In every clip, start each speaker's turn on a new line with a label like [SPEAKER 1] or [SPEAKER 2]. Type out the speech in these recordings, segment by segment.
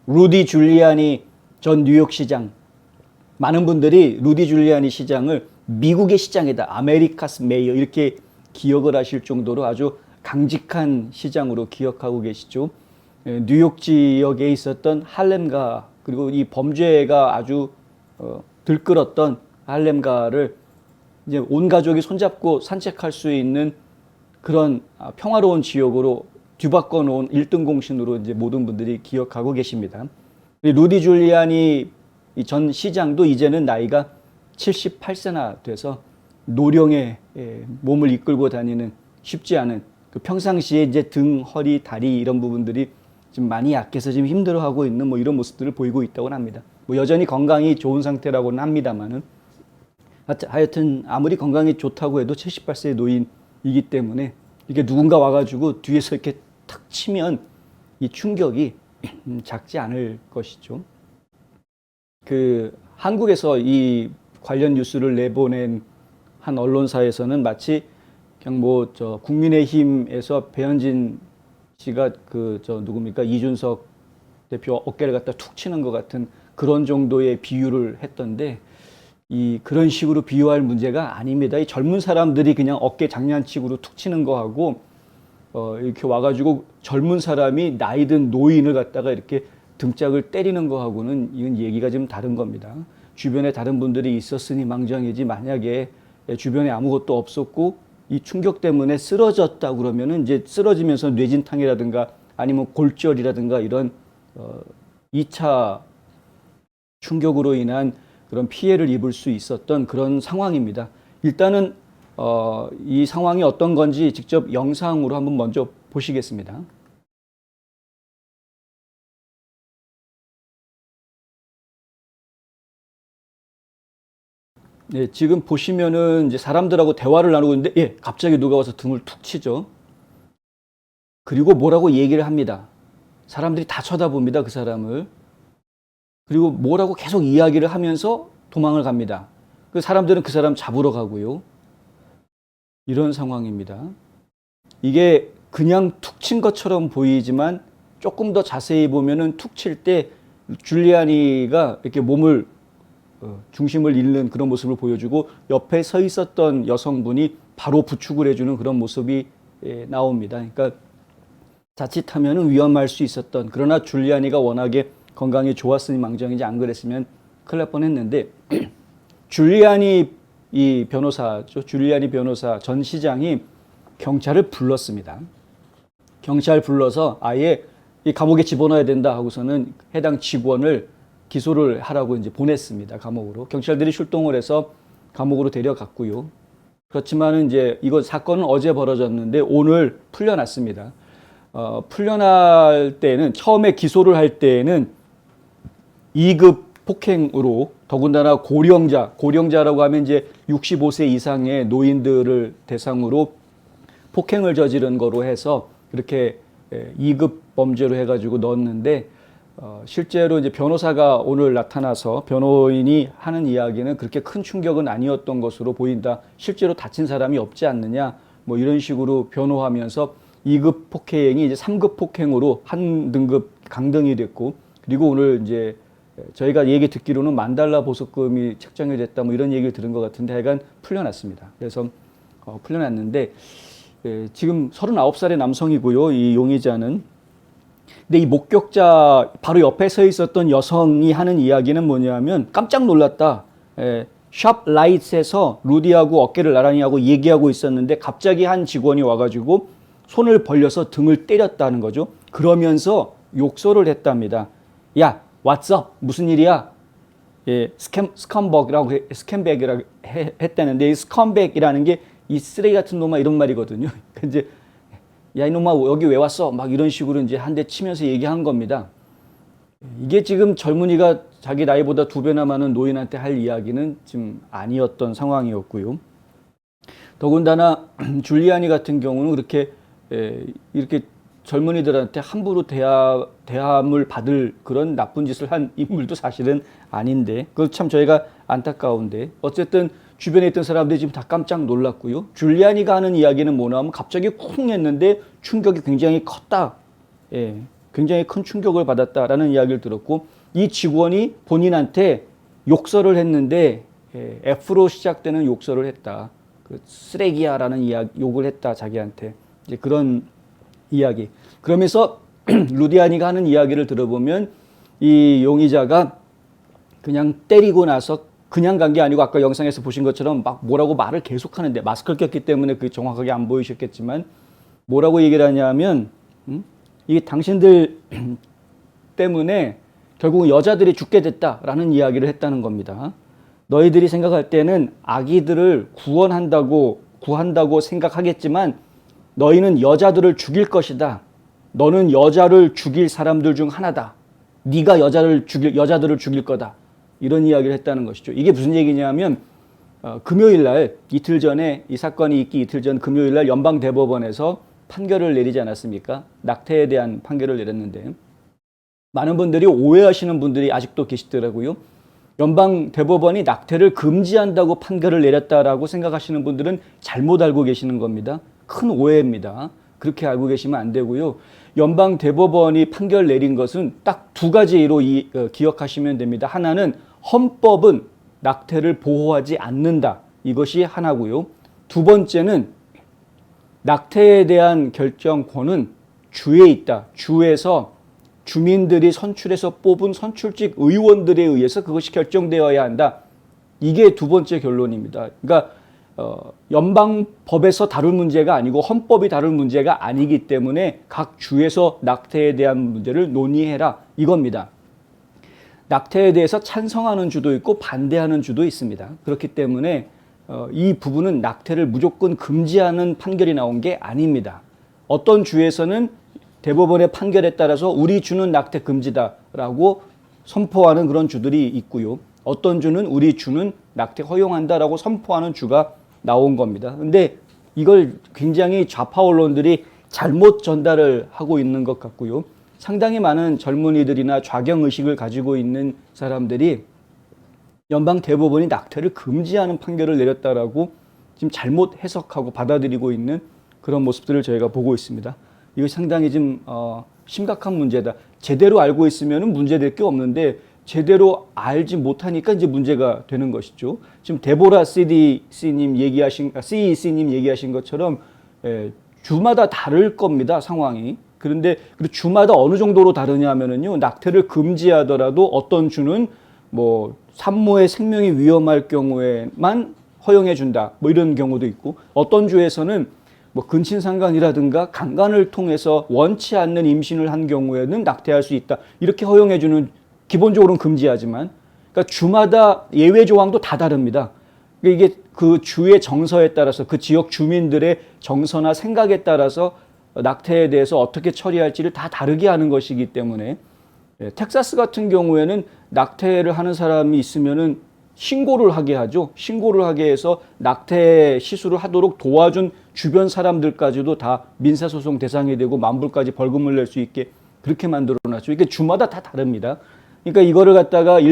[SPEAKER 1] 루디 줄리아니 전 뉴욕시장. 많은 분들이 루디 줄리아니 시장을 미국의 시장이다, 아메리카스 메이어 이렇게 기억을 하실 정도로 아주 강직한 시장으로 기억하고 계시죠. 뉴욕 지역에 있었던 할렘가, 그리고 이 범죄가 아주 들끓었던 할렘가를 이제 온 가족이 손잡고 산책할 수 있는 그런 평화로운 지역으로 뒤바꿔 놓은 1등 공신으로 이제 모든 분들이 기억하고 계십니다. 루디 줄리아니 전 시장도 이제는 나이가 78세나 돼서 노령의 몸을 이끌고 다니는 쉽지 않은, 그 평상시에 이제 등, 허리, 다리 이런 부분들이 좀 많이 약해서 지금 힘들어하고 있는 뭐 이런 모습들을 보이고 있다고 합니다. 뭐 여전히 건강이 좋은 상태라고는 합니다만은, 하여튼 아무리 건강이 좋다고 해도 78세의 노인이기 때문에 이게 누군가 와가지고 뒤에서 이렇게 탁 치면 이 충격이 작지 않을 것이죠. 그 한국에서 이 관련 뉴스를 내보낸 한 언론사에서는 마치 그냥 뭐 저 국민의힘에서 배현진 씨가 그 저 누굽니까, 이준석 대표 어깨를 갖다 툭 치는 것 같은 그런 정도의 비유를 했던데, 이 그런 식으로 비유할 문제가 아닙니다. 이 젊은 사람들이 그냥 어깨 장난치고로 툭 치는 거하고 이렇게 와가지고 젊은 사람이 나이든 노인을 갖다가 이렇게 등짝을 때리는 거하고는 이건 얘기가 좀 다른 겁니다. 주변에 다른 분들이 있었으니 망정이지, 만약에 주변에 아무것도 없었고 이 충격 때문에 쓰러졌다 그러면은 이제 쓰러지면서 뇌진탕이라든가 아니면 골절이라든가 이런 2차 충격으로 인한 그런 피해를 입을 수 있었던 그런 상황입니다. 일단은 이 상황이 어떤 건지 직접 영상으로 한번 먼저 보시겠습니다. 네, 지금 보시면은 이제 사람들하고 대화를 나누고 있는데, 예, 갑자기 누가 와서 등을 툭 치죠. 그리고 뭐라고 얘기를 합니다. 사람들이 다 쳐다봅니다, 그 사람을. 그리고 뭐라고 계속 이야기를 하면서 도망을 갑니다. 그 사람들은 그 사람 잡으러 가고요. 이런 상황입니다. 이게 그냥 툭 친 것처럼 보이지만 조금 더 자세히 보면은 툭 칠 때 줄리아니가 이렇게 몸을 중심을 잃는 그런 모습을 보여주고, 옆에 서 있었던 여성분이 바로 부축을 해주는 그런 모습이 나옵니다. 그러니까 자칫하면 위험할 수 있었던, 그러나 줄리아니가 워낙에 건강이 좋았으니 망정이지, 안 그랬으면 큰일 날 뻔했는데 줄리아니 이 변호사죠. 줄리아니 변호사 전 시장이 경찰을 불렀습니다. 경찰 불러서 아예 이 감옥에 집어넣어야 된다 하고서는 해당 직원을 기소를 하라고 이제 보냈습니다. 감옥으로. 경찰들이 출동을 해서 감옥으로 데려갔고요. 그렇지만은 이제 이거 사건은 어제 벌어졌는데 오늘 풀려났습니다. 풀려날 때는, 처음에 기소를 할 때는 2급 폭행으로, 더군다나 고령자라고 하면 이제 65세 이상의 노인들을 대상으로 폭행을 저지른 거로 해서 그렇게 2급 범죄로 해가지고 넣었는데, 실제로 이제 변호사가 오늘 나타나서 변호인이 하는 이야기는 그렇게 큰 충격은 아니었던 것으로 보인다. 실제로 다친 사람이 없지 않느냐. 뭐 이런 식으로 변호하면서 2급 폭행이 이제 3급 폭행으로 한 등급 강등이 됐고, 그리고 오늘 이제 저희가 얘기 듣기로는 $10,000 보석금이 책정이 됐다, 뭐 이런 얘기를 들은 것 같은데 하여간 풀려났습니다. 그래서 풀려났는데 지금 39살의 남성이고요. 이 용의자는. 근데 이 목격자 바로 옆에 서 있었던 여성이 하는 이야기는 뭐냐면, 깜짝 놀랐다. 샵 라이트에서 루디하고 어깨를 나란히 하고 얘기하고 있었는데 갑자기 한 직원이 와가지고 손을 벌려서 등을 때렸다는 거죠. 그러면서 욕설을 했답니다. 야, what's up? 무슨 일이야? 예, 스캔백이라고 했다는데, 이 스컴백이라는 게 이 쓰레기 같은 놈아 이런 말이거든요. 이제 야, 이놈아 여기 왜 왔어? 막 이런 식으로 이제 한 대 치면서 얘기한 겁니다. 이게 지금 젊은이가 자기 나이보다 2배나 많은 노인한테 할 이야기는 지금 아니었던 상황이었고요. 더군다나 줄리아니 같은 경우는 그렇게 이렇게 젊은이들한테 함부로 대함을 받을 그런 나쁜 짓을 한 인물도 사실은 아닌데, 그거 참 저희가 안타까운데, 어쨌든 주변에 있던 사람들이 지금 다 깜짝 놀랐고요. 줄리아니가 하는 이야기는 뭐냐면 갑자기 쿵 했는데 충격이 굉장히 컸다. 예, 굉장히 큰 충격을 받았다라는 이야기를 들었고, 이 직원이 본인한테 욕설을 했는데 F로 시작되는 욕설을 했다. 그 쓰레기야라는 욕을 했다, 자기한테. 이제 그런 이야기. 그러면서 루디아니가 하는 이야기를 들어보면 이 용의자가 그냥 때리고 나서 그냥 간 게 아니고 아까 영상에서 보신 것처럼 막 뭐라고 말을 계속 하는데, 마스크를 꼈기 때문에 그게 정확하게 안 보이셨겠지만 뭐라고 얘기를 하냐면 이게 당신들 때문에 결국 여자들이 죽게 됐다라는 이야기를 했다는 겁니다. 너희들이 생각할 때는 아기들을 구한다고 생각하겠지만 너희는 여자들을 죽일 것이다. 너는 여자를 죽일 사람들 중 하나다. 네가 여자들을 죽일 거다. 이런 이야기를 했다는 것이죠. 이게 무슨 얘기냐면 금요일 날, 이틀 전에, 이 사건이 있기 이틀 전 금요일 날 연방대법원에서 판결을 내리지 않았습니까? 낙태에 대한 판결을 내렸는데 많은 분들이 오해하시는 분들이 아직도 계시더라고요. 연방대법원이 낙태를 금지한다고 판결을 내렸다라고 생각하시는 분들은 잘못 알고 계시는 겁니다. 큰 오해입니다. 그렇게 알고 계시면 안 되고요. 연방대법원이 판결 내린 것은 딱 두 가지로 기억하시면 됩니다. 하나는 헌법은 낙태를 보호하지 않는다. 이것이 하나고요. 두 번째는 낙태에 대한 결정권은 주에 있다. 주에서 주민들이 선출해서 뽑은 선출직 의원들에 의해서 그것이 결정되어야 한다. 이게 두 번째 결론입니다. 그러니까 연방법에서 다룰 문제가 아니고 헌법이 다룰 문제가 아니기 때문에 각 주에서 낙태에 대한 문제를 논의해라, 이겁니다. 낙태에 대해서 찬성하는 주도 있고 반대하는 주도 있습니다. 그렇기 때문에 이 부분은 낙태를 무조건 금지하는 판결이 나온 게 아닙니다. 어떤 주에서는 대법원의 판결에 따라서 우리 주는 낙태 금지다라고 선포하는 그런 주들이 있고요. 어떤 주는 우리 주는 낙태 허용한다라고 선포하는 주가 나온 겁니다. 근데 이걸 굉장히 좌파 언론들이 잘못 전달을 하고 있는 것 같고요. 상당히 많은 젊은이들이나 좌경의식을 가지고 있는 사람들이 연방 대법원이 낙태를 금지하는 판결을 내렸다라고 지금 잘못 해석하고 받아들이고 있는 그런 모습들을 저희가 보고 있습니다. 이거 상당히 좀 심각한 문제다. 제대로 알고 있으면 문제될 게 없는데 제대로 알지 못하니까 이제 문제가 되는 것이죠. 지금 데보라 CEC님 얘기하신 것처럼 주마다 다를 겁니다, 상황이. 그런데 주마다 어느 정도로 다르냐면요, 낙태를 금지하더라도 어떤 주는 뭐 산모의 생명이 위험할 경우에만 허용해 준다, 뭐 이런 경우도 있고, 어떤 주에서는 뭐 근친상간이라든가 강간을 통해서 원치 않는 임신을 한 경우에는 낙태할 수 있다, 이렇게 허용해 주는, 기본적으로는 금지하지만, 그러니까 주마다 예외 조항도 다 다릅니다. 그러니까 이게 그 주의 정서에 따라서, 그 지역 주민들의 정서나 생각에 따라서 낙태에 대해서 어떻게 처리할지를 다 다르게 하는 것이기 때문에, 텍사스 같은 경우에는 낙태를 하는 사람이 있으면은 신고를 하게 하죠. 신고를 하게 해서 낙태 시술을 하도록 도와준 주변 사람들까지도 다 민사소송 대상이 되고 만불까지 벌금을 낼 수 있게 그렇게 만들어놨죠. 이게 주마다 다 다릅니다. 그러니까 이거를 갖다가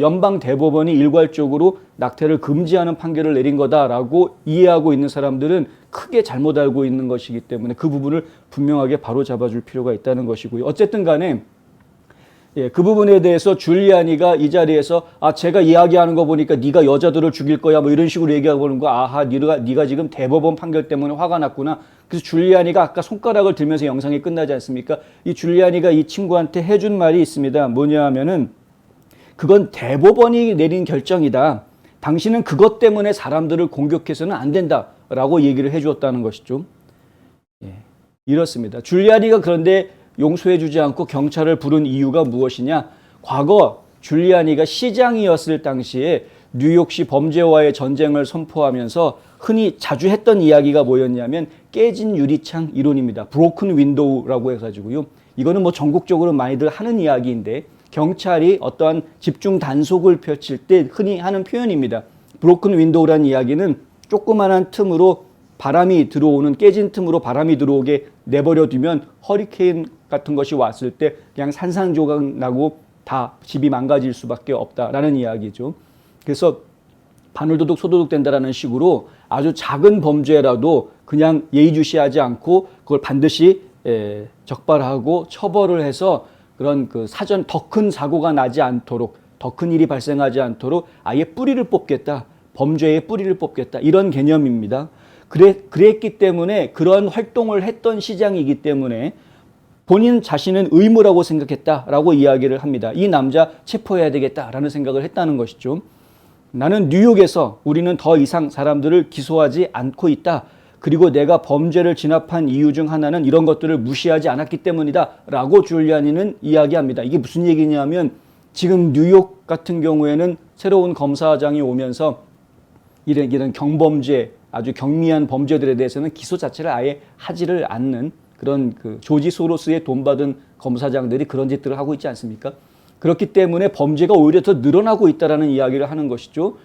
[SPEAKER 1] 연방 대법원이 일괄적으로 낙태를 금지하는 판결을 내린 거다라고 이해하고 있는 사람들은 크게 잘못 알고 있는 것이기 때문에 그 부분을 분명하게 바로 잡아줄 필요가 있다는 것이고요. 어쨌든 간에 그 부분에 대해서 줄리아니가 이 자리에서 제가 이야기하는 거 보니까 네가 여자들을 죽일 거야 뭐 이런 식으로 얘기하고 있는 거, 네가 지금 대법원 판결 때문에 화가 났구나. 그래서 줄리아니가 아까 손가락을 들면서 영상이 끝나지 않습니까? 이 줄리아니가 이 친구한테 해준 말이 있습니다. 뭐냐 하면은 그건 대법원이 내린 결정이다. 당신은 그것 때문에 사람들을 공격해서는 안 된다라고 얘기를 해주었다는 것이죠. 이렇습니다. 줄리아니가 그런데 용서해주지 않고 경찰을 부른 이유가 무엇이냐? 과거 줄리아니가 시장이었을 당시에 뉴욕시 범죄와의 전쟁을 선포하면서 흔히 자주 했던 이야기가 뭐였냐면 깨진 유리창 이론입니다. 브로큰 윈도우라고 해가지고요. 이거는 뭐 전국적으로 많이들 하는 이야기인데 경찰이 어떠한 집중 단속을 펼칠 때 흔히 하는 표현입니다. 브로큰 윈도우라는 이야기는 조그만한 틈으로 바람이 들어오는, 깨진 틈으로 바람이 들어오게 내버려 두면 허리케인 같은 것이 왔을 때 그냥 산산조각 나고 다 집이 망가질 수밖에 없다라는 이야기죠. 그래서 바늘도둑 소도둑 된다라는 식으로 아주 작은 범죄라도 그냥 예의주시하지 않고 그걸 반드시 적발하고 처벌을 해서 그런 그 사전 더 큰 사고가 나지 않도록, 더 큰 일이 발생하지 않도록 아예 뿌리를 뽑겠다. 범죄의 뿌리를 뽑겠다. 이런 개념입니다. 그랬기 때문에 그런 활동을 했던 시장이기 때문에 본인 자신은 의무라고 생각했다라고 이야기를 합니다. 이 남자 체포해야 되겠다라는 생각을 했다는 것이죠. 나는 뉴욕에서 우리는 더 이상 사람들을 기소하지 않고 있다. 그리고 내가 범죄를 진압한 이유 중 하나는 이런 것들을 무시하지 않았기 때문이다. 라고 줄리아니는 이야기합니다. 이게 무슨 얘기냐면 지금 뉴욕 같은 경우에는 새로운 검사장이 오면서 이런 경범죄, 아주 경미한 범죄들에 대해서는 기소 자체를 아예 하지를 않는 그런 그 조지 소로스의 돈 받은 검사장들이 그런 짓들을 하고 있지 않습니까? 그렇기 때문에 범죄가 오히려 더 늘어나고 있다라는 이야기를 하는 것이죠.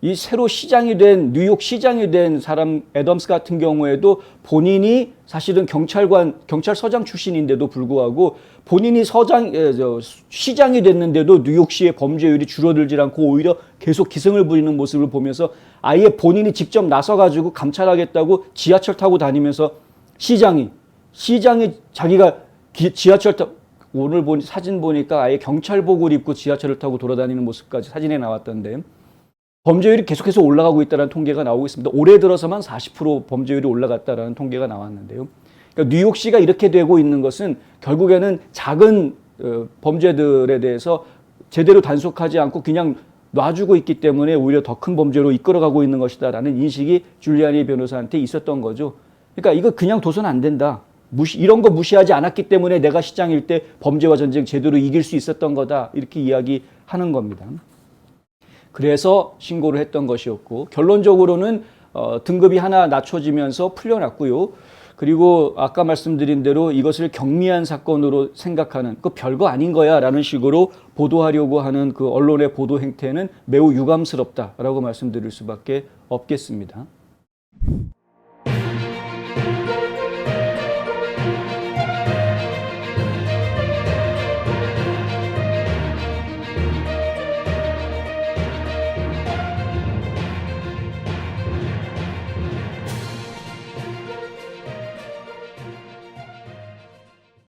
[SPEAKER 1] 이 새로 시장이 된 뉴욕 시장이 된 사람 애덤스 같은 경우에도 본인이 사실은 경찰서장 출신인데도 불구하고 본인이 시장이 됐는데도 뉴욕시의 범죄율이 줄어들지 않고 오히려 계속 기승을 부리는 모습을 보면서 아예 본인이 직접 나서가지고 감찰하겠다고 지하철 타고 다니면서 시장이 자기가 지하철 타고 오늘 사진 보니까 아예 경찰복을 입고 지하철을 타고 돌아다니는 모습까지 사진에 나왔던데 범죄율이 계속해서 올라가고 있다는 통계가 나오고 있습니다. 올해 들어서만 40% 범죄율이 올라갔다는 통계가 나왔는데요. 그러니까 뉴욕시가 이렇게 되고 있는 것은 결국에는 작은 범죄들에 대해서 제대로 단속하지 않고 그냥 놔주고 있기 때문에 오히려 더 큰 범죄로 이끌어가고 있는 것이다라는 인식이 줄리아니 변호사한테 있었던 거죠. 그러니까 이거 그냥 둬서는 안 된다. 이런 거 무시하지 않았기 때문에 내가 시장일 때 범죄와 전쟁 제대로 이길 수 있었던 거다. 이렇게 이야기하는 겁니다. 그래서 신고를 했던 것이었고 결론적으로는 등급이 하나 낮춰지면서 풀려났고요. 그리고 아까 말씀드린 대로 이것을 경미한 사건으로 생각하는 그 별거 아닌 거야 라는 식으로 보도하려고 하는 그 언론의 보도 행태는 매우 유감스럽다라고 말씀드릴 수밖에 없겠습니다.